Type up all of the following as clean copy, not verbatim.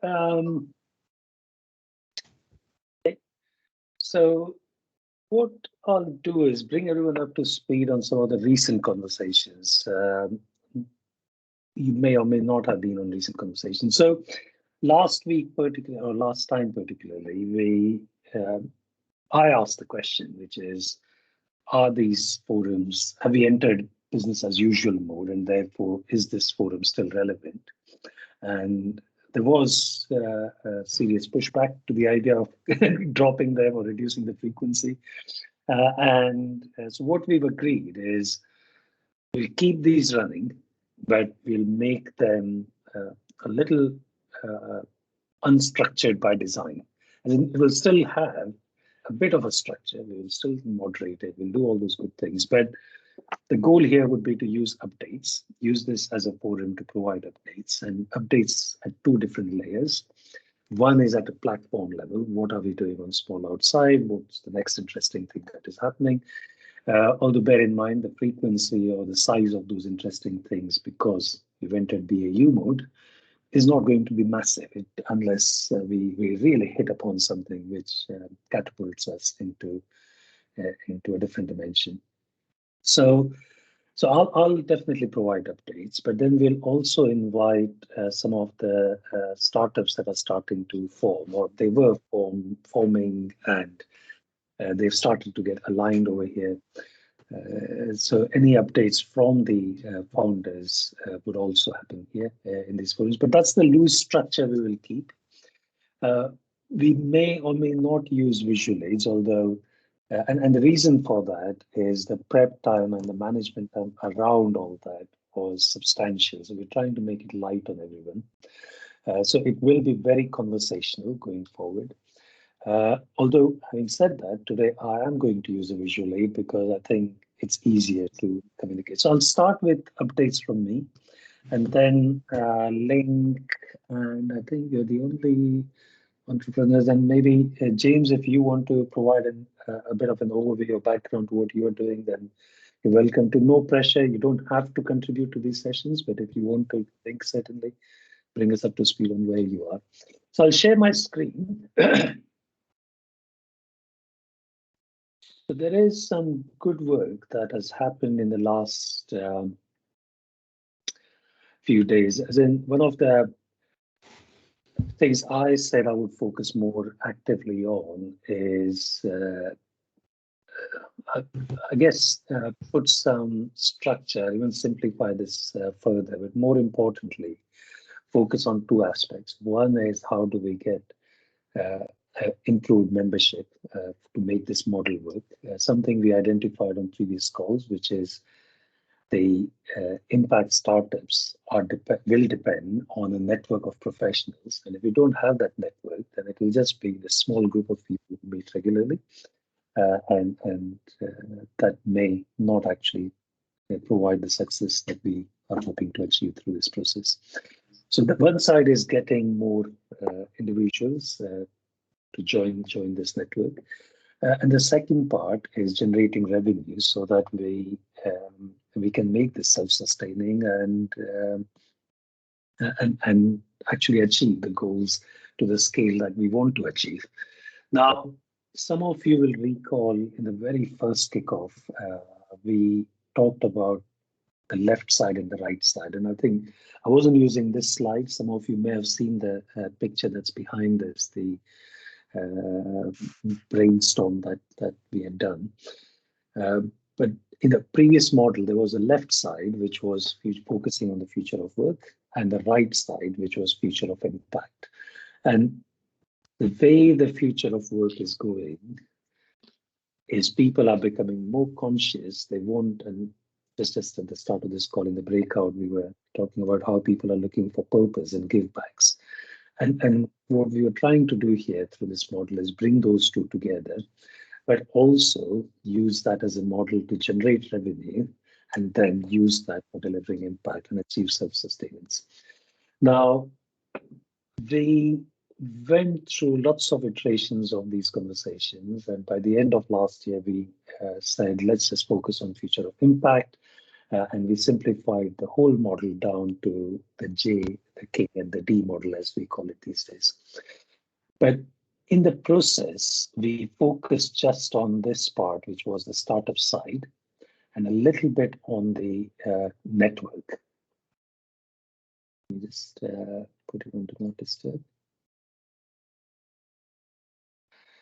Um, so what I'll do is bring everyone up to speed on some of the recent conversations. You may or may not have been on recent conversations. So last week, particularly, or last time particularly, I asked the question, which is, are these forums, have we entered business as usual mode, and therefore is this forum still relevant? And there was a serious pushback to the idea of dropping them or reducing the frequency. So what we've agreed is we'll keep these running, but we'll make them a little uh, unstructured by design. And it will still have a bit of a structure. We will still moderate it. We'll do all those good things. But the goal here would be to use updates, use this as a forum to provide updates, and updates at two different layers. One is at a platform level. What are we doing on Small Outside? What's the next interesting thing that is happening? Although bear in mind the frequency or the size of those interesting things, because we've entered BAU mode, is not going to be massive unless we really hit upon something which catapults us into a different dimension. So I'll definitely provide updates, but then we'll also invite some of the startups that are starting to form, or they were forming, and they've started to get aligned over here. So any updates from the founders would also happen here in these forums, but that's the loose structure we will keep. We may or may not use visual aids, although, and the reason for that is the prep time and the management time around all that was substantial. So we're trying to make it light on everyone. So it will be very conversational going forward. Although, having said that, today I am going to use a visual aid because I think it's easier to communicate. So I'll start with updates from me, and then Link, and I think you're the only entrepreneurs, and maybe James, if you want to provide a bit of an overview or background to what you're doing, then you're welcome to. No pressure. You don't have to contribute to these sessions, but if you want to, Link, certainly bring us up to speed on where you are. So I'll share my screen. So there is some good work that has happened in the last few days. As in, one of the things I said I would focus more actively on is, I guess, put some structure, even simplify this further, but more importantly, focus on two aspects. One is how do we get improved membership to make this model work. Something we identified on previous calls, which is the impact startups will depend on a network of professionals. And if we don't have that network, then it will just be the small group of people who meet regularly. And that may not actually provide the success that we are hoping to achieve through this process. So the one side is getting more individuals to join this network. And the second part is generating revenues so that we can make this self-sustaining and actually achieve the goals to the scale that we want to achieve. Now, some of you will recall in the very first kickoff, we talked about the left side and the right side. And I think I wasn't using this slide. Some of you may have seen the picture that's behind this, the brainstorm that we had done. But in the previous model, there was a left side, which was focusing on the future of work, and the right side, which was future of impact. And the way the future of work is going is people are becoming more conscious. They want, and just at the start of this call in the breakout, we were talking about how people are looking for purpose and give backs. And what we were trying to do here through this model is bring those two together, but also use that as a model to generate revenue and then use that for delivering impact and achieve self-sustenance. Now, we went through lots of iterations of these conversations, and by the end of last year, we said, let's just focus on future of impact. And we simplified the whole model down to the J, the K and the D model, as we call it these days. But in the process, we focused just on this part, which was the startup side, and a little bit on the network. Let me just put it into not disturb.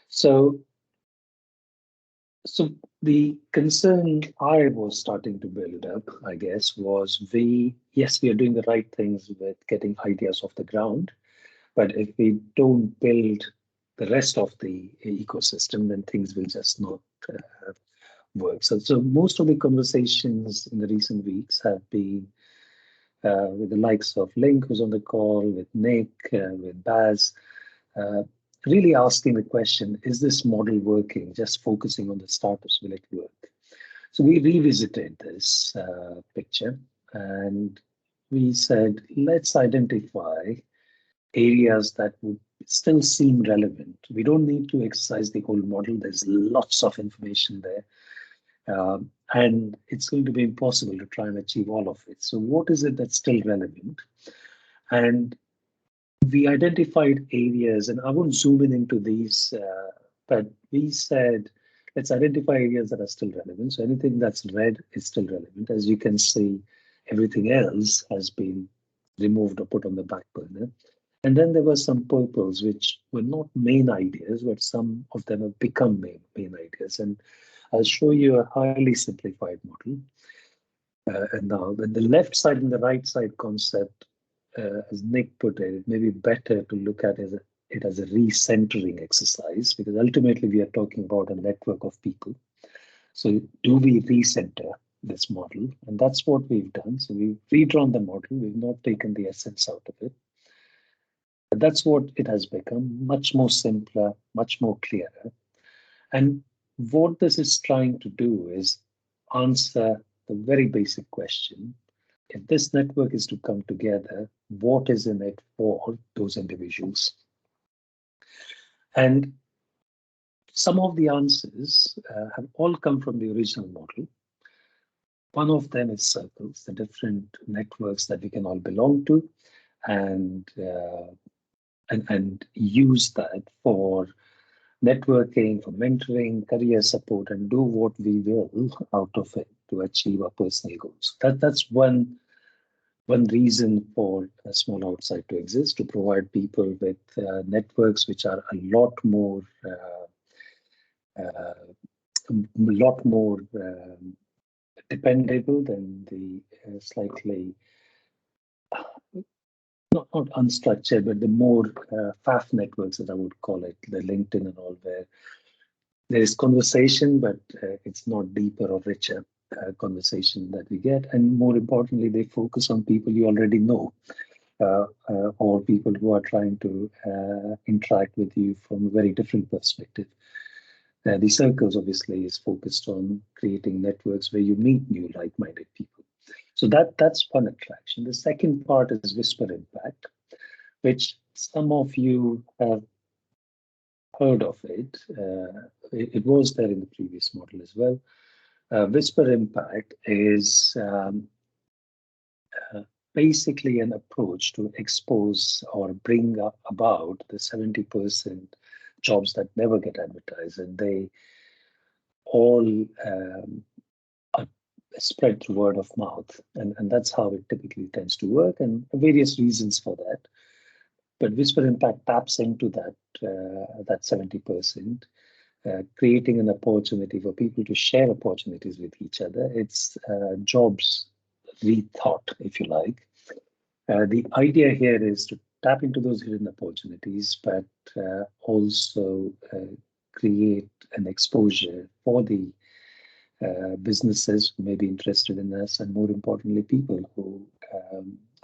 So the concern I was starting to build up, I guess, was yes, we are doing the right things with getting ideas off the ground, but if we don't build the rest of the ecosystem, then things will just not work. So most of the conversations in the recent weeks have been with the likes of Link, who's on the call, with Nick, with Baz, really asking the question, is this model working? Just focusing on the startups, will it work? So we revisited this picture and we said, let's identify areas that would still seem relevant. We don't need to exercise the whole model. There's lots of information there. And it's going to be impossible to try and achieve all of it. So what is it that's still relevant? And we identified areas, and I won't zoom in into these, but we said, let's identify areas that are still relevant. So anything that's red is still relevant. As you can see, everything else has been removed or put on the back burner. And then there were some purples, which were not main ideas, but some of them have become main ideas. And I'll show you a highly simplified model. And now, with the left side and the right side concept, as Nick put it, it may be better to look at it as a recentering exercise, because ultimately we are talking about a network of people. So do we recenter this model? And that's what we've done. So we've redrawn the model. We've not taken the essence out of it. But that's what it has become, much more simpler, much more clearer. And what this is trying to do is answer the very basic question. If this network is to come together, what is in it for those individuals? And some of the answers have all come from the original model. One of them is circles, the different networks that we can all belong to, and use that for networking, for mentoring, career support, and do what we will out of it to achieve our personal goals. That's one reason for a small outside to exist, to provide people with networks which are a lot more dependable than the slightly not unstructured, but the more FAF networks, that I would call it, the LinkedIn and all, where there is conversation, but it's not deeper or richer conversation that we get. And more importantly, they focus on people you already know, or people who are trying to interact with you from a very different perspective. The circles obviously is focused on creating networks where you meet new like-minded people. So that's one attraction. The second part is Whisper Impact, which some of you have heard of it. It was there in the previous model as well. Whisper Impact is basically an approach to expose or bring about the 70% jobs that never get advertised, and they all are spread through word of mouth, and that's how it typically tends to work, and various reasons for that. But Whisper Impact taps into that 70%, creating an opportunity for people to share opportunities with each other. It's jobs rethought, if you like. The idea here is to tap into those hidden opportunities, but also create an exposure for the businesses who may be interested in us, and more importantly, people who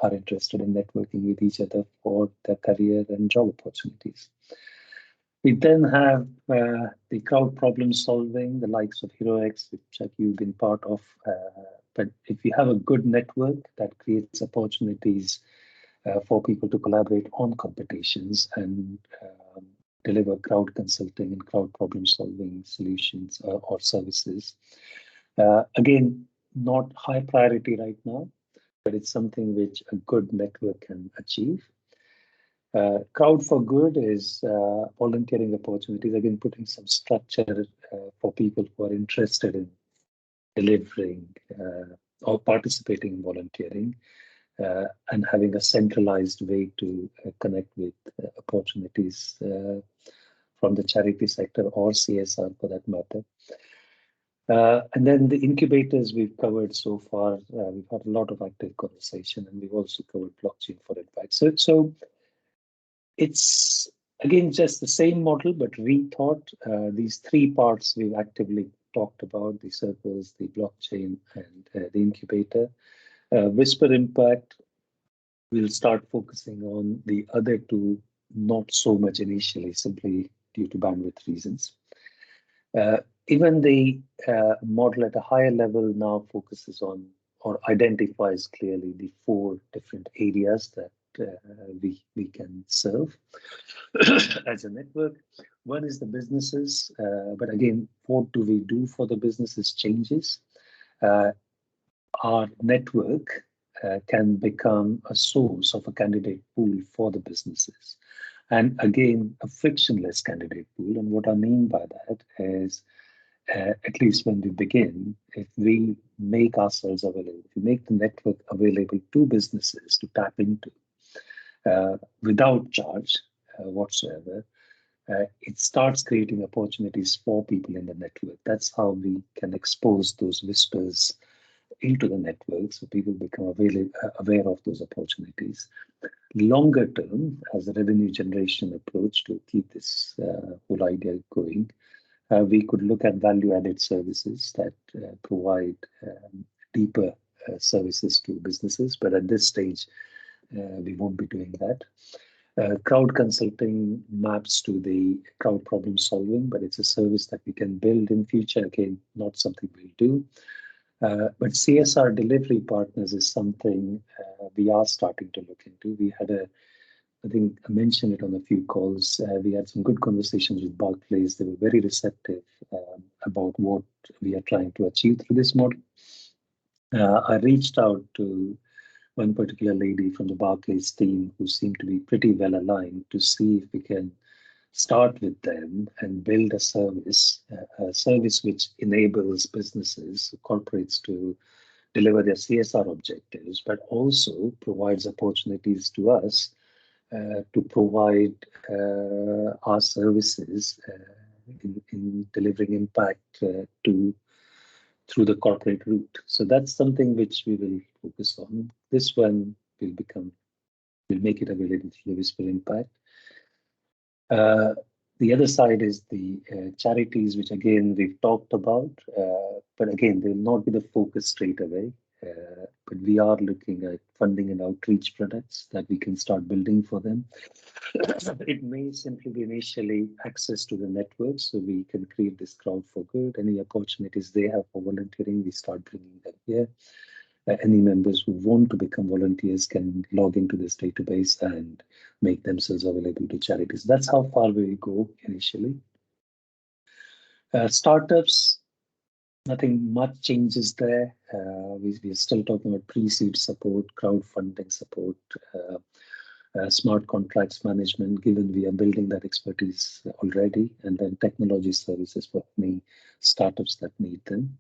are interested in networking with each other for their career and job opportunities. We then have the crowd problem solving, the likes of HeroX, which you've been part of. But if you have a good network, that creates opportunities for people to collaborate on competitions and deliver crowd consulting and crowd problem solving solutions or services. Again, not high priority right now, but it's something which a good network can achieve. Crowd for Good is volunteering opportunities, again, putting some structure for people who are interested in delivering or participating in volunteering, and having a centralized way to connect with opportunities from the charity sector or CSR for that matter. And then the incubators we've covered so far, we've had a lot of active conversation, and we've also covered blockchain for impact. So it's again just the same model, but rethought. These three parts we've actively talked about: the circles, the blockchain, and the incubator. Whisper Impact, we'll start focusing on the other two, not so much initially, simply due to bandwidth reasons. Even the model at a higher level now focuses on or identifies clearly the four different areas that we can serve as a network. One is the businesses, but again, what do we do for the businesses changes. Our network can become a source of a candidate pool for the businesses. And again, a frictionless candidate pool. And what I mean by that is, at least when we begin, if we make ourselves available, if we make the network available to businesses to tap into without charge whatsoever, it starts creating opportunities for people in the network. That's how we can expose those whispers into the network so people become aware of those opportunities. Longer term, as a revenue generation approach to keep this whole idea going, we could look at value-added services that provide deeper services to businesses, but at this stage, we won't be doing that. Crowd consulting maps to the crowd problem solving, but it's a service that we can build in future. Again, not something we'll do. But CSR delivery partners is something we are starting to look into. We had I think I mentioned it on a few calls. We had some good conversations with Barclays. They were very receptive about what we are trying to achieve through this model. I reached out to one particular lady from the Barclays team who seemed to be pretty well aligned to see if we can start with them and build a service which enables businesses, corporates to deliver their CSR objectives, but also provides opportunities to us to provide our services in delivering impact through the corporate route. So that's something which we will focus on. This one will make it available through the Whisper Impact. The other side is the charities, which again we've talked about, but again they will not be the focus straight away. But we are looking at funding and outreach products that we can start building for them. It may simply be initially access to the network, so we can create this crowd for good. Any opportunities they have for volunteering, we start bringing them here. Any members who want to become volunteers can log into this database and make themselves available to charities. That's how far we will go initially. Startups, nothing much changes there. We are still talking about pre-seed support, crowdfunding support, smart contracts management, given we are building that expertise already, and then technology services for any startups that need them.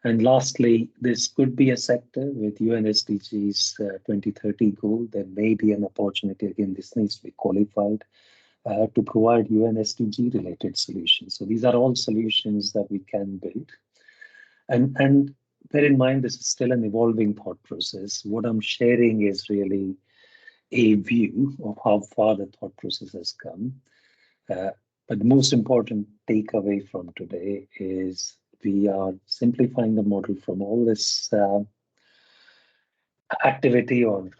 And lastly, this could be a sector with UNSDG's 2030 goal. There may be an opportunity, again, this needs to be qualified, to provide UNSDG related solutions. So these are all solutions that we can build. And bear in mind, this is still an evolving thought process. What I'm sharing is really a view of how far the thought process has come. But the most important takeaway from today is we are simplifying the model from all this activity or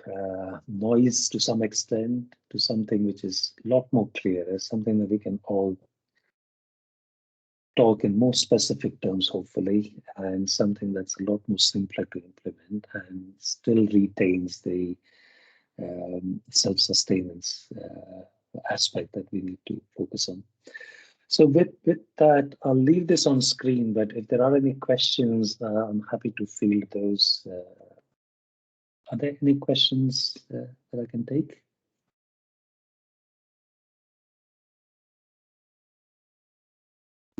noise to some extent to something which is a lot more clearer, something that we can all talk in more specific terms, hopefully, and something that's a lot more simpler to implement and still retains the self-sustenance aspect that we need to focus on. So with that, I'll leave this on screen, but if there are any questions, I'm happy to field those Are there any questions that I can take?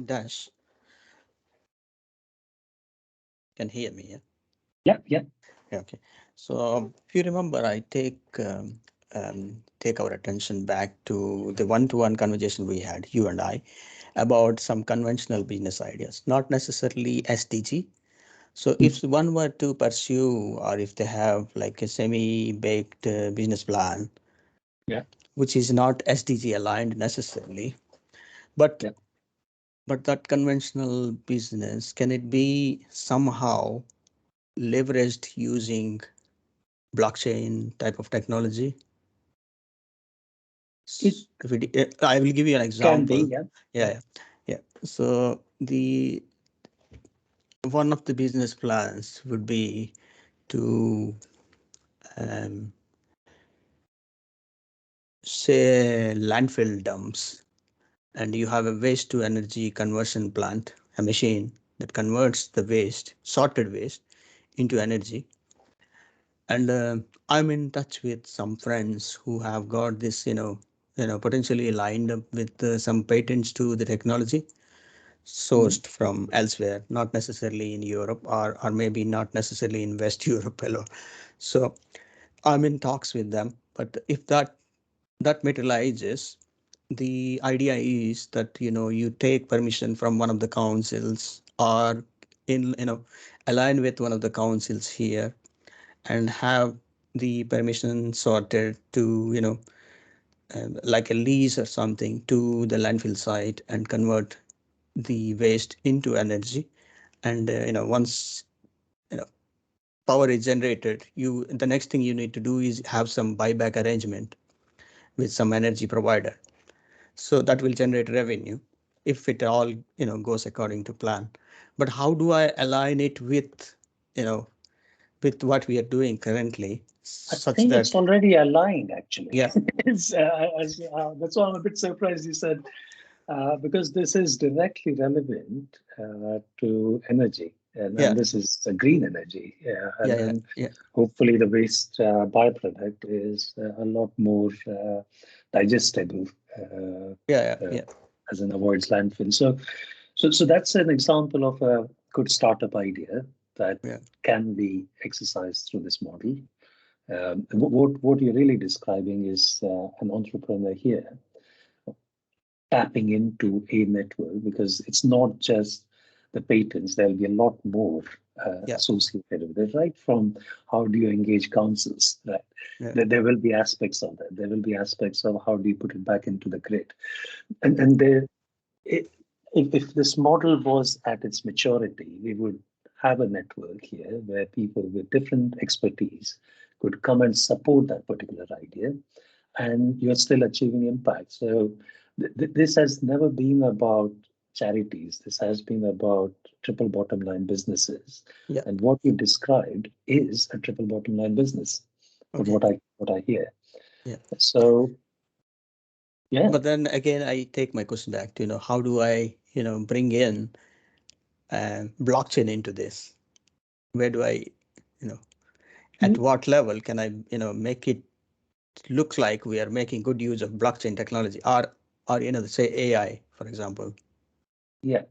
Dash. Can hear me, yeah? Yeah, yeah. Okay. So if you remember, I take our attention back to the one-to-one conversation we had, you and I, about some conventional business ideas, not necessarily SDG. So if one were to pursue, or if they have like a semi-baked business plan, Yeah, which is not SDG aligned necessarily, but yeah. but that conventional business, can it be somehow leveraged using blockchain type of technology? It I will give you an can be, example. yeah. Yeah, yeah. So the one of the business plans would be to um, say landfill dumps, and you have a waste to energy conversion plant, a machine that converts the waste, sorted waste, into energy. And I'm in touch with some friends who have got this, potentially lined up with some patents to the technology Mhm. sourced from elsewhere, not necessarily in Europe, or maybe not necessarily in West Europe alone. So I'm in talks with them. But if that materializes, the idea is that you take permission from one of the councils, or in align with one of the councils here, and have the permission sorted to like a lease or something to the landfill site, and convert the waste into energy. And once you know power is generated, the next thing you need to do is have some buyback arrangement with some energy provider, so that will generate revenue if it all goes according to plan. But how do I align it with you know with what we are doing currently, I such think it's that already aligned, actually. yeah, That's why I'm a bit surprised you said, because this is directly relevant to energy, yeah, and this is a green energy. yeah, yeah, And yeah, hopefully the waste byproduct is a lot more digestible, yeah, uh, yeah, as in avoids landfill. So that's an example of a good startup idea that yeah, can be exercised through this model. What you're really describing is an entrepreneur here tapping into a network, because it's not just the patents. There'll be a lot more yeah, associated with it, right? From how do you engage councils, right? yeah, There will be aspects of that. There will be aspects of how do you put it back into the grid, and there, it, if this model was at its maturity, we would have a network here where people with different expertise could come and support that particular idea, and you're still achieving impact. So this has never been about charities. This has been about triple bottom line businesses. yeah. And what you described is a triple bottom line business, from Okay, what I hear. yeah. So yeah, But then again, I take my question back to how do I bring in blockchain into this? Where do I you know at mm, what level can I make it look like we are making good use of blockchain technology, or say AI, for example? yeah.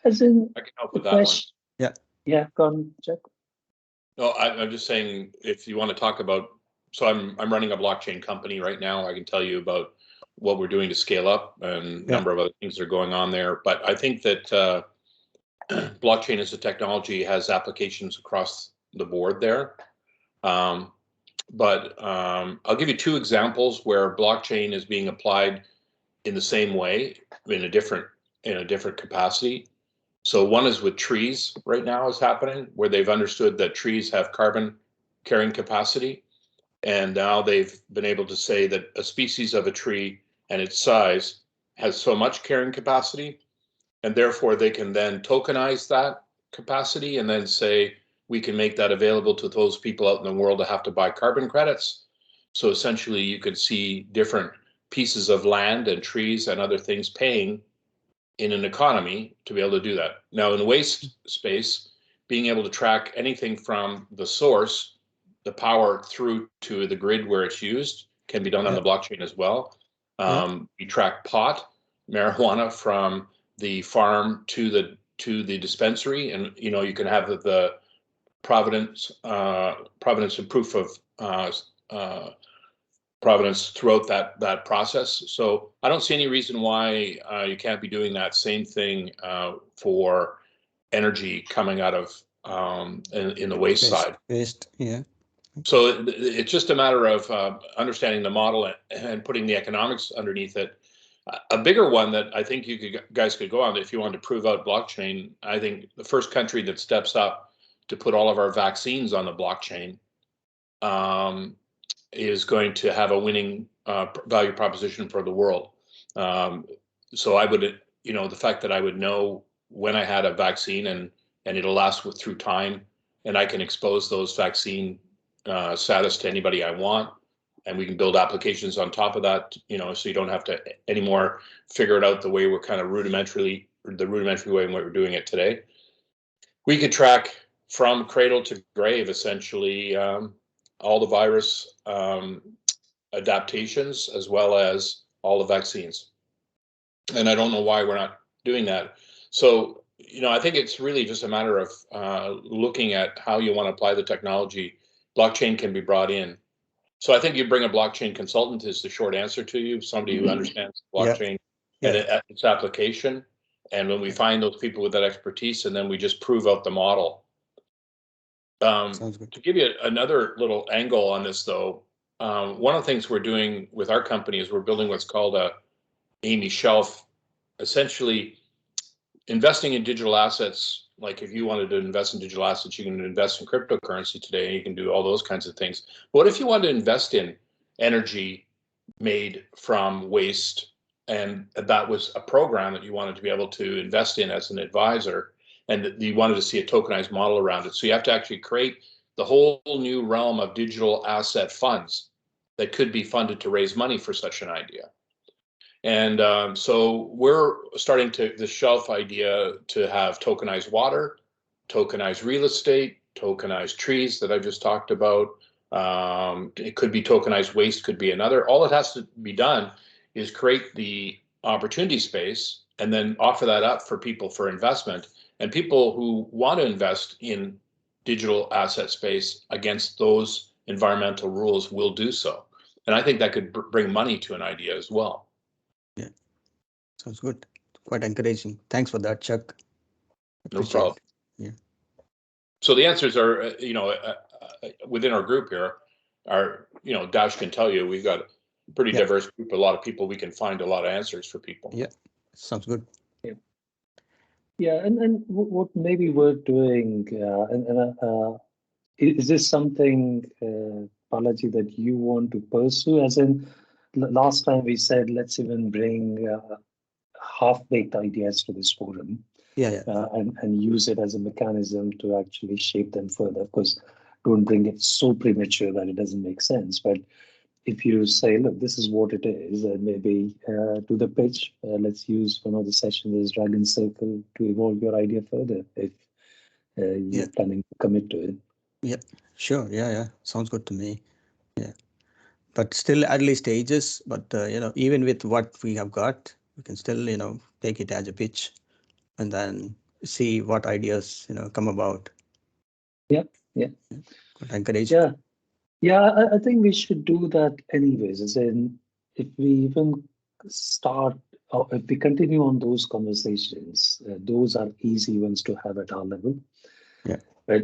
As in I can help the with that one. question, Yeah, yeah, go on, Jack. No, I'm just saying, if you want to talk about, so I'm running a blockchain company right now. I can tell you about what we're doing to scale up and a yeah, number of other things that are going on there. But I think that blockchain as a technology has applications across the board there. Um, but I'll give you two examples where blockchain is being applied in the same way in a different capacity. So one is with trees right now is happening, where they've understood that trees have carbon carrying capacity. And now they've been able to say that a species of a tree and its size has so much carrying capacity, and therefore they can then tokenize that capacity and then say, we can make that available to those people out in the world that have to buy carbon credits. So essentially you could see different pieces of land and trees and other things paying in an economy to be able to do that. Now in the waste space, being able to track anything from the source the power through to the grid where it's used can be done on the blockchain as well. We track pot, marijuana from the farm to the dispensary, and you can have the provenance and proof of provenance throughout that process. So I don't see any reason why you can't be doing that same thing for energy coming out of in the waste side. Waste, yeah. So it's just a matter of understanding the model and putting the economics underneath it. A bigger one that I think you guys could go on if you want to prove out blockchain. I think the first country that steps up to put all of our vaccines on the blockchain is going to have a winning value proposition for the world. So I would, the fact that I would know when I had a vaccine and it'll last through time, and I can expose those vaccine status to anybody I want, and we can build applications on top of that, so you don't have to anymore figure it out the way we're kind of rudimentary way in what we're doing it today. We could track from cradle to grave, essentially, all the virus adaptations as well as all the vaccines. And I don't know why we're not doing that. So, I think it's really just a matter of looking at how you want to apply the technology. Blockchain can be brought in. So I think you bring a blockchain consultant is the short answer to you, somebody who understands blockchain and its application. And when we find those people with that expertise, and then we just prove out the model. Sounds good. To give you another little angle on this, though, one of the things we're doing with our company is we're building what's called a AMI shelf, essentially investing in digital assets. Like if you wanted to invest in digital assets, you can invest in cryptocurrency today, and you can do all those kinds of things. But what if you want to invest in energy made from waste, and that was a program that you wanted to be able to invest in as an advisor, and you wanted to see a tokenized model around it? So you have to actually create the whole new realm of digital asset funds that could be funded to raise money for such an idea. And so we're starting the shelf idea to have tokenized water, tokenized real estate, tokenized trees that I just talked about. It could be tokenized waste, could be another. All that has to be done is create the opportunity space and then offer that up for people for investment. And people who want to invest in digital asset space against those environmental rules will do so. And I think that could bring money to an idea as well. Yeah, sounds good. Quite encouraging. Thanks for that, Chuck. No problem. Yeah. So the answers are, within our group here are, Dash can tell you, we've got a pretty diverse group, a lot of people, we can find a lot of answers for people. Yeah, sounds good. Yeah, and what maybe we're doing, is this something, Balaji, that you want to pursue? As in, last time we said, let's even bring half-baked ideas to this forum. And use it as a mechanism to actually shape them further. Of course, don't bring it so premature that it doesn't make sense. But if you say, look, this is what it is, and maybe do the pitch, let's use one of the sessions as Dragon Circle to evolve your idea further if you're planning to commit to it. Yeah, sure. Yeah. Sounds good to me. Yeah. But still early stages, but even with what we have got, we can still, take it as a pitch and then see what ideas, come about. Yeah. Quite encouraging. Yeah, I think we should do that anyways. As in, if we even start, or if we continue on those conversations, those are easy ones to have at our level. Yeah. But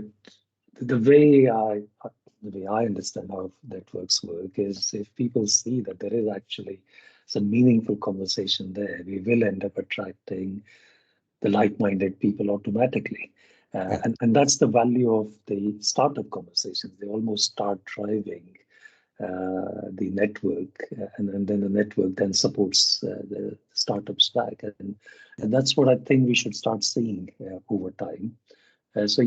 the way I understand how networks work is if people see that there is actually some meaningful conversation there, we will end up attracting the like-minded people automatically. And that's the value of the startup conversations. They almost start driving the network, and then the network then supports the startups back. And that's what I think we should start seeing over time. Let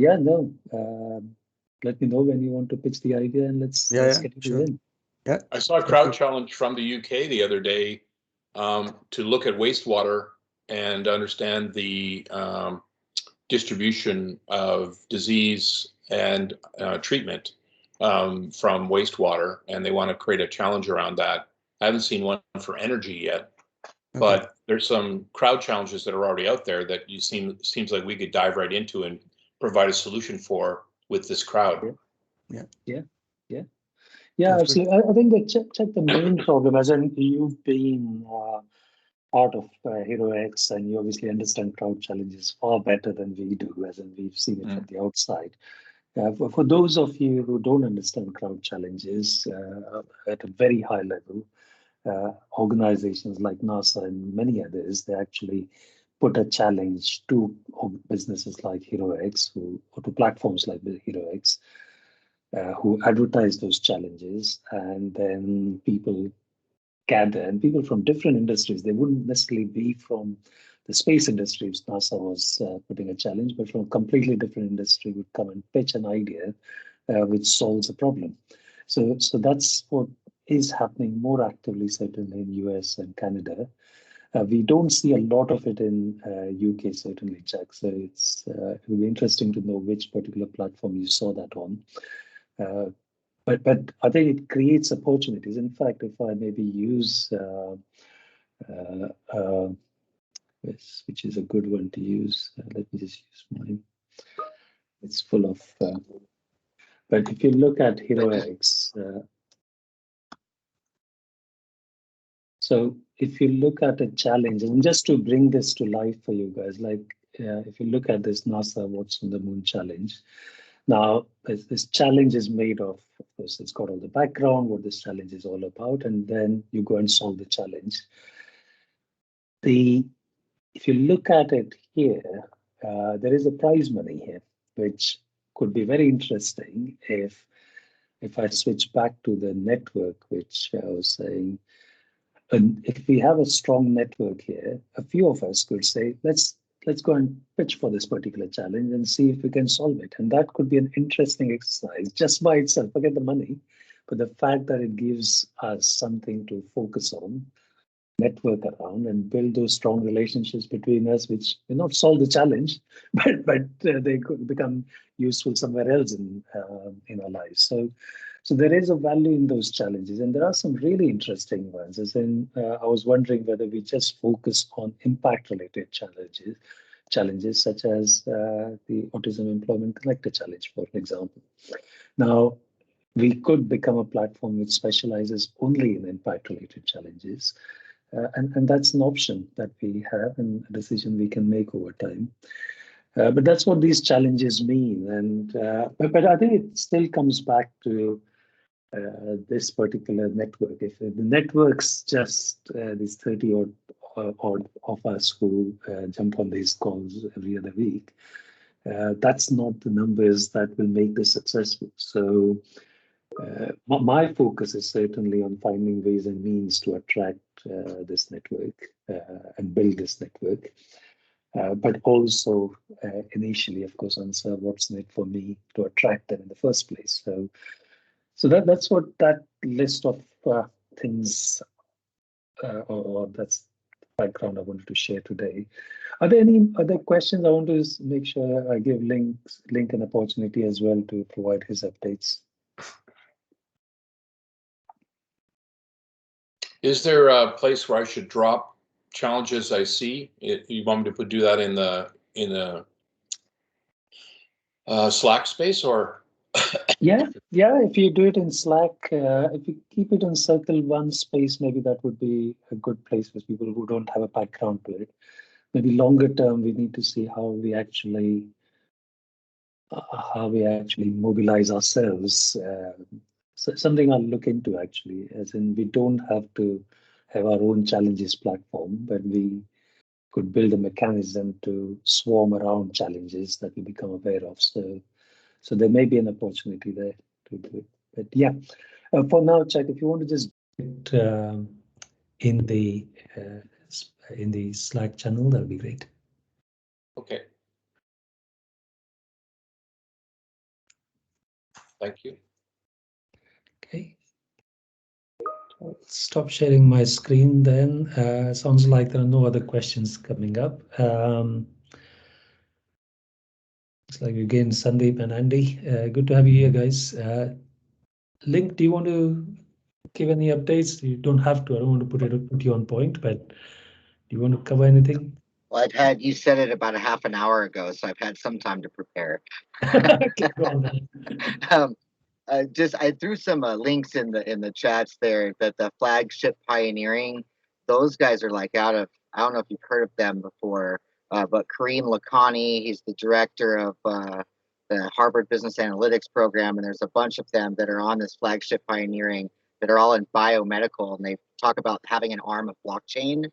me know when you want to pitch the idea, and let's get it in. Yeah, I saw a crowd challenge from the UK the other day to look at wastewater and understand the distribution of disease and treatment from wastewater, and they want to create a challenge around that. I haven't seen one for energy yet, but there's some crowd challenges that are already out there that seems like we could dive right into and provide a solution for with this crowd. Yeah, absolutely. I think that check the main problem, as in you've been part of Hero X, and you obviously understand crowd challenges far better than we do, as in we've seen it from the outside. For those of you who don't understand crowd challenges at a very high level, organizations like NASA and many others, they actually put a challenge to businesses like Hero X, or to platforms like Hero X, who advertise those challenges, and then people gather, and people from different industries. They wouldn't necessarily be from the space industry if NASA was putting a challenge, but from a completely different industry would come and pitch an idea which solves a problem. So that's what is happening more actively, certainly in US and Canada. We don't see a lot of it in UK, certainly, Jack. So it will be interesting to know which particular platform you saw that on. But I think it creates opportunities. In fact, if I maybe use which is a good one to use, let me just use mine. It's full of. But if you look at Hero X, so if you look at a challenge, and just to bring this to life for you guys, like if you look at this NASA What's on the Moon challenge. Now, this challenge is made of course, it's got all the background, what this challenge is all about, and then you go and solve the challenge. If you look at it here, there is a prize money here, which could be very interesting if I switch back to the network, which I was saying. And if we have a strong network here, a few of us could say, let's go and pitch for this particular challenge and see if we can solve it. And that could be an interesting exercise just by itself. Forget the money, but the fact that it gives us something to focus on, network around, and build those strong relationships between us, which may not solve the challenge, but they could become useful somewhere else in our lives. So there is a value in those challenges, and there are some really interesting ones. As in, I was wondering whether we just focus on impact-related challenges such as the Autism Employment Connector Challenge, for example. Now, we could become a platform which specializes only in impact-related challenges, and that's an option that we have and a decision we can make over time. But that's what these challenges mean, and but I think it still comes back to this particular network. If the network's just these 30 odd of us who jump on these calls every other week, that's not the numbers that will make this successful. So my focus is certainly on finding ways and means to attract this network and build this network. But also initially, of course, answer what's in it for me to attract them in the first place. So that's what that list of things, or that's the background I wanted to share today. Are there any other questions? I want to make sure I give Link an opportunity as well to provide his updates. Is there a place where I should drop challenges I see? You want me to do that in the Slack space, or? Yeah. If you do it in Slack, if you keep it in Circle One space, maybe that would be a good place for people who don't have a background to it. Maybe longer term, we need to see how we actually mobilize ourselves. So something I'll look into actually, as in we don't have to have our own challenges platform, but we could build a mechanism to swarm around challenges that we become aware of. So there may be an opportunity there to do it. But yeah, for now, Chuck, if you want to just in the Slack channel, that'll be great. Okay. Thank you. Okay. I'll stop sharing my screen then. Sounds like there are no other questions coming up. Looks like again, Sandeep and Andy. Good to have you here, guys. Link, do you want to give any updates? You don't have to. I don't want to put you on point, but do you want to cover anything? Well, you said it about a half an hour ago, so I've had some time to prepare. Okay, go on then. I threw some links in the chats there that the flagship pioneering, those guys are like I don't know if you've heard of them before, but Kareem Lakhani, he's the director of the Harvard Business Analytics program, and there's a bunch of them that are on this flagship pioneering that are all in biomedical, and they talk about having an arm of blockchain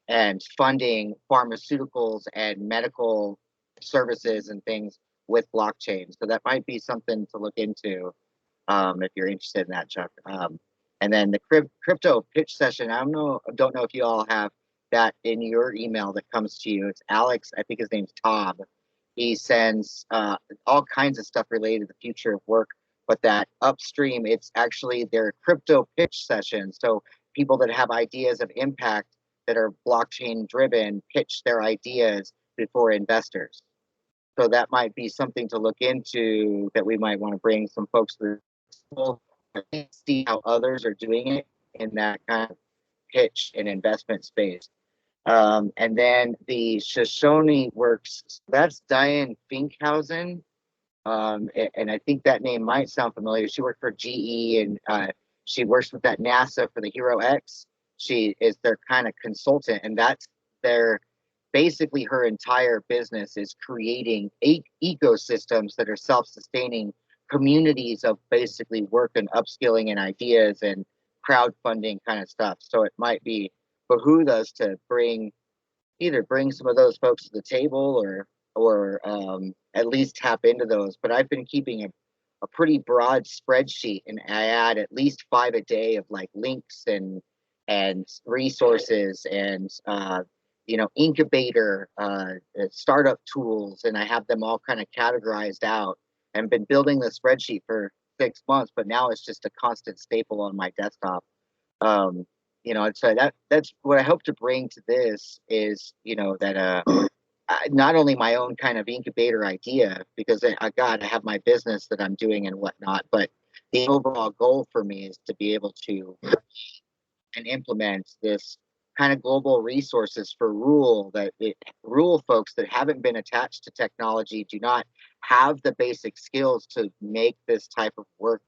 and funding pharmaceuticals and medical services and things with blockchain. So that might be something to look into if you're interested in that, Chuck. And then the crypto pitch session. Don't know if you all have that in your email that comes to you. It's Alex. I think his name's Tob. He sends all kinds of stuff related to the future of work. But that upstream, it's actually their crypto pitch session. So people that have ideas of impact that are blockchain driven pitch their ideas before investors. So that might be something to look into, that we might want to bring some folks to the table, see how others are doing it in that kind of pitch and investment space. And then the Shoshone Works, that's Diane Finkhausen. And I think that name might sound familiar. She worked for GE, and she works with that NASA for the Hero X. She is their kind of consultant, and that's their basically her entire business is creating ecosystems that are self-sustaining communities of basically work and upskilling and ideas and crowdfunding kind of stuff. So it might be behoove us to either bring some of those folks to the table or at least tap into those. But I've been keeping a pretty broad spreadsheet, and I add at least 5 a day of like links and resources and incubator startup tools, and I have them all kind of categorized out and been building the spreadsheet for 6 months, but now it's just a constant staple on my desktop. So that's what I hope to bring to this is, that not only my own kind of incubator idea, because I have my business that I'm doing and whatnot, but the overall goal for me is to be able to and implement this kind of global resources for rural folks that haven't been attached to technology, do not have the basic skills to make this type of work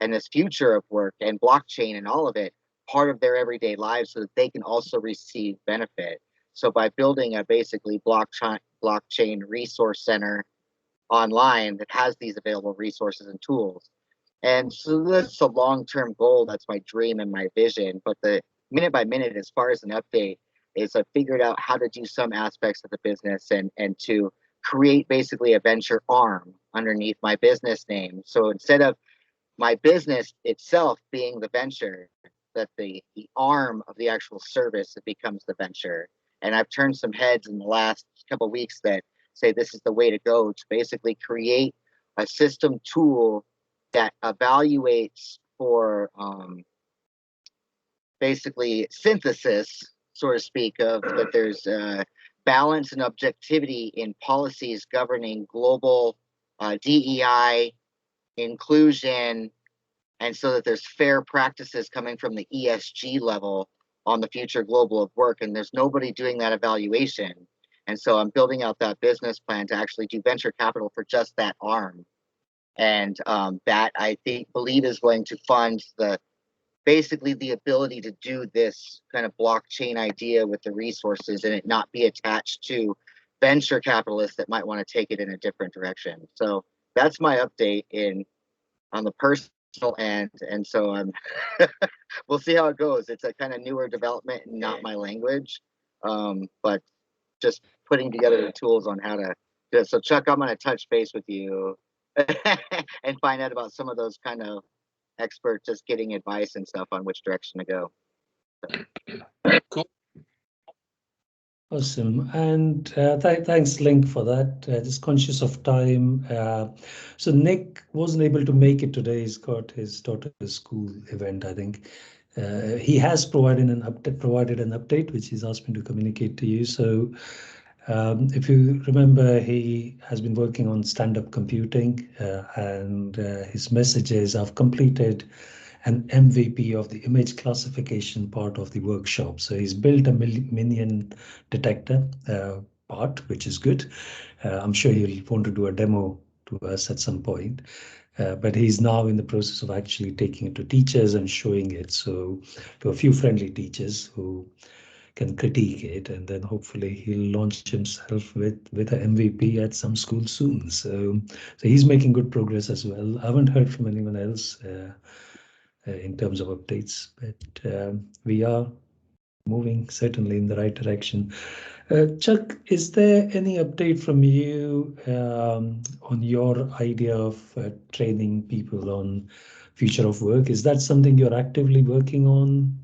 and this future of work and blockchain and all of it part of their everyday lives, so that they can also receive benefit. So by building a basically blockchain resource center online that has these available resources and tools. And so that's a long-term goal. That's my dream and my vision. But the minute by minute, as far as an update, is I figured out how to do some aspects of the business and to create basically a venture arm underneath my business name. So instead of my business itself being the venture, that the arm of the actual service, it becomes the venture. And I've turned some heads in the last couple of weeks that say this is the way to go, to basically create a system tool that evaluates for basically synthesis, so to speak, of that there's balance and objectivity in policies governing global DEI, inclusion, and so that there's fair practices coming from the ESG level on the future global of work. And there's nobody doing that evaluation. And so I'm building out that business plan to actually do venture capital for just that arm. And that I believe is going to fund basically the ability to do this kind of blockchain idea with the resources, and it not be attached to venture capitalists that might want to take it in a different direction. So that's my update on the personal end. And so we'll see how it goes. It's a kind of newer development and not my language, but just putting together the tools on how to do it. So Chuck, I'm going to touch base with you and find out about some of those kind of experts, just getting advice and stuff on which direction to go. Cool. Awesome. And thanks, Link, for that. Just conscious of time. So Nick wasn't able to make it today. He's got his daughter's school event, I think. He has provided an update, which he's asked me to communicate to you. So If you remember, he has been working on stand-up computing, and his message is, I've completed an MVP of the image classification part of the workshop. So he's built a minion detector part, which is good. I'm sure he'll want to do a demo to us at some point. But he's now in the process of actually taking it to teachers and showing it so to a few friendly teachers who can critique it, and then hopefully he'll launch himself with an MVP at some school soon. So he's making good progress as well. I haven't heard from anyone else in terms of updates, but we are moving certainly in the right direction. Chuck, is there any update from you on your idea of training people on future of work? Is that something you're actively working on?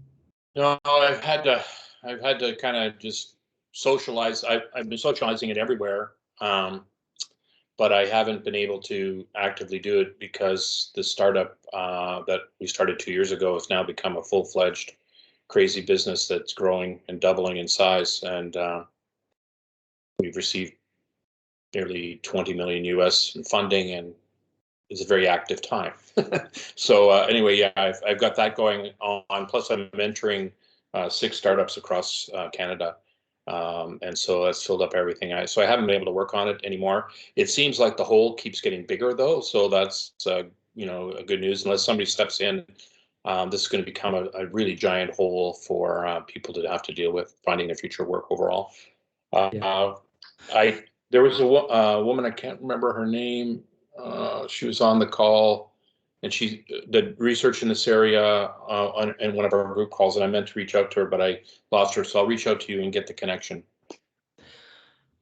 No, I've had to kind of just socialize. I've been socializing it everywhere, but I haven't been able to actively do it because the startup that we started 2 years ago has now become a full-fledged crazy business that's growing and doubling in size, and we've received nearly 20 million US in funding, and it's a very active time. So anyway, yeah, I've got that going on. Plus, I'm mentoring 6 startups across Canada, and so that's filled up everything. So I haven't been able to work on it anymore. It seems like the hole keeps getting bigger, though. So that's a good news. Unless somebody steps in, this is going to become a really giant hole for people to have to deal with finding their future work overall. Yeah. There was a woman, I can't remember her name. She was on the call, and she did research in this area in one of our group calls, and I meant to reach out to her, but I lost her. So I'll reach out to you and get the connection.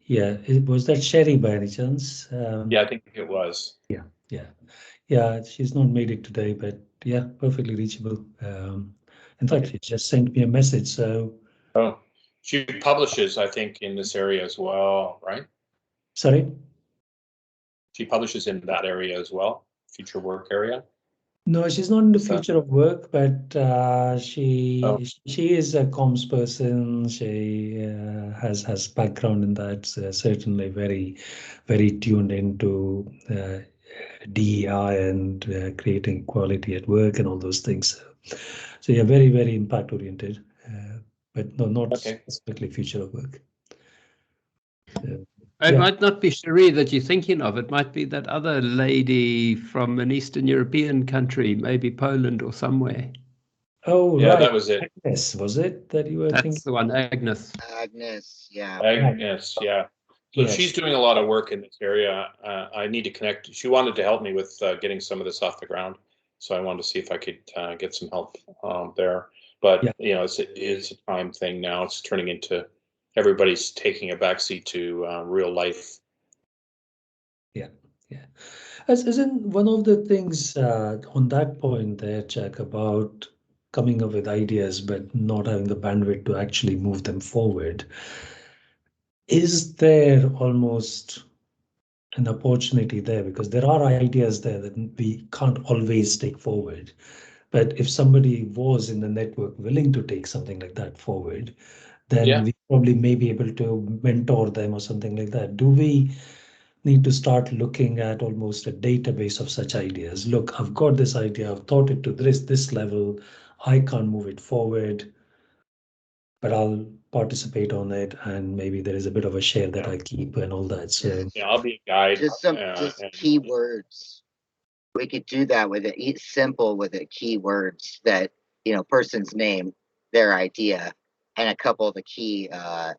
Yeah, was that Sherry by any chance? Yeah, I think it was. Yeah. She's not made it today, but yeah, perfectly reachable. In fact, she just sent me a message. So, Oh, she publishes, I think, in this area as well, right? sorry. She publishes in that area as well, future work area. No, she's not in the Is that? future of work, but Oh, she is a comms person. She has background in that. Certainly, very tuned into DEI and creating equality at work and all those things. So yeah, very impact oriented, but no, not okay. specifically future of work. It Yeah. might not be Cherie that you're thinking of. It might be that other lady from an Eastern European country, maybe Poland or somewhere. Oh, Yeah, right. that was it. Agnes, was it that you were That's thinking? the one, Agnes. Agnes, yeah. Agnes, yeah. So Yes. she's doing a lot of work in this area. I need to connect. She wanted to help me with getting some of this off the ground, so I wanted to see if I could get some help there. But Yeah. it's a time thing now. It's turning into everybody's taking a backseat to real life. Yeah. Isn't one of the things on that point there, Jack, about coming up with ideas but not having the bandwidth to actually move them forward? Is there almost an opportunity there? Because there are ideas there that we can't always take forward. But if somebody was in the network willing to take something like that forward, then Yeah. we probably may be able to mentor them or something like that. Do we need to start looking at almost a database of such ideas? Look, I've got this idea, I've thought it to this level, I can't move it forward, but I'll participate on it, and maybe there is a bit of a share that I keep and all that. So Yeah, I'll be a guide. Just keywords. We could do that with it. Simple with it. Keywords that person's name, their idea, and a couple of the key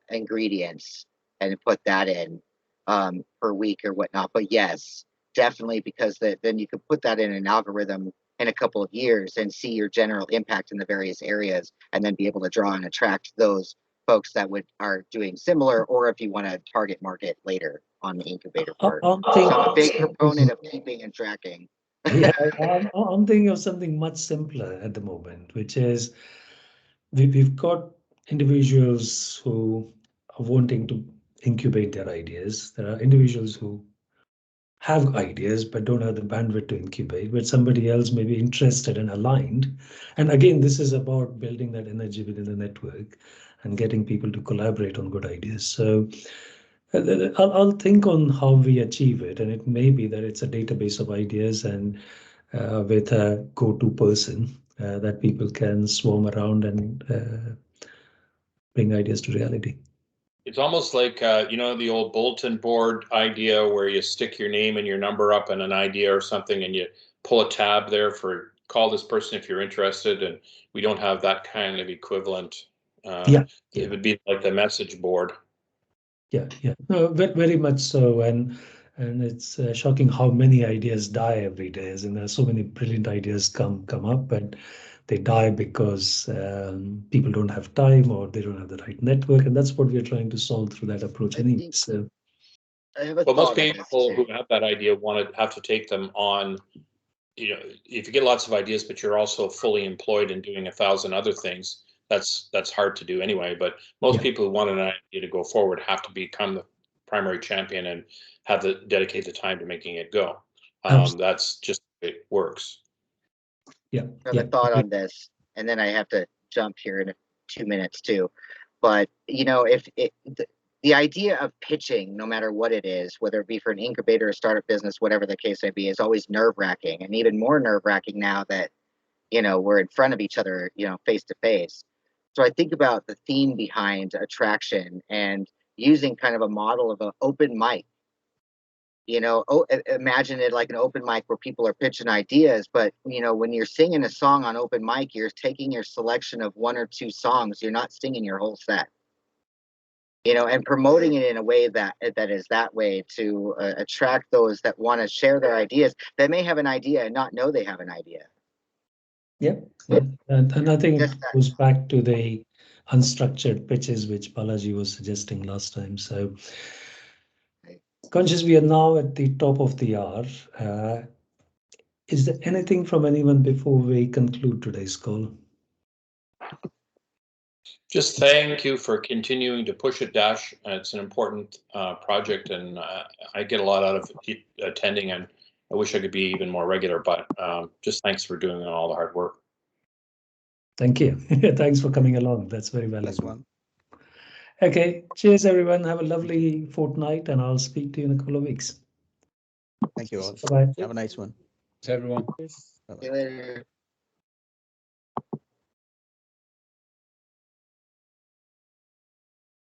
ingredients, and put that in per week or whatnot. But yes, definitely, because then you could put that in an algorithm in a couple of years and see your general impact in the various areas, and then be able to draw and attract those folks that are doing similar, or if you want to target market later on the incubator part. So I'm a big proponent of keeping and tracking. Yeah, I'm thinking of something much simpler at the moment, which is we've got individuals who are wanting to incubate their ideas. There are individuals who have ideas but don't have the bandwidth to incubate, but somebody else may be interested and aligned. And again, this is about building that energy within the network and getting people to collaborate on good ideas. So I'll think on how we achieve it, and it may be that it's a database of ideas and with a go-to person that people can swarm around and bring ideas to reality. It's almost like, the old bulletin board idea where you stick your name and your number up in an idea or something, and you pull a tab there for call this person if you're interested. And we don't have that kind of equivalent. Yeah. It would be like the message board. Yeah. No, very much so. And it's shocking how many ideas die every day. As in, there's so many brilliant ideas come up, but they die because people don't have time or they don't have the right network, and that's what we're trying to solve through that approach anyway. So I have a But most thought on this people who too. have that idea have to take them on. If you get lots of ideas, but you're also fully employed and doing 1,000 other things, that's hard to do anyway. But most Yeah. people who want an idea to go forward have to become the primary champion and have to dedicate the time to making it go. That's just the way it works. Yeah. I have a thought on this, and then I have to jump here in 2 minutes too. But if the idea of pitching, no matter what it is, whether it be for an incubator, a startup business, whatever the case may be, is always nerve-wracking, and even more nerve-wracking now that we're in front of each other, face to face. So I think about the theme behind attraction and using kind of a model of an open mic. Imagine it like an open mic where people are pitching ideas, but when you're singing a song on open mic, you're taking your selection of 1 or 2 songs. You're not singing your whole set. And promoting it in a way that is that way to attract those that want to share their ideas, that may have an idea and not know they have an idea. Yeah. And I think Just it that. goes back to the unstructured pitches which Balaji was suggesting last time. So conscious, we are now at the top of the hour. Is there anything from anyone before we conclude today's call? Just thank you for continuing to push it, Dash. It's an important project, and I get a lot out of attending, and I wish I could be even more regular, but just thanks for doing all the hard work. Thank you. Thanks for coming along. That's very valuable. +1. Okay. Cheers, everyone. Have a lovely fortnight, and I'll speak to you in a couple of weeks. Thank you all. Bye-bye. Have a nice one. Everyone. See you later.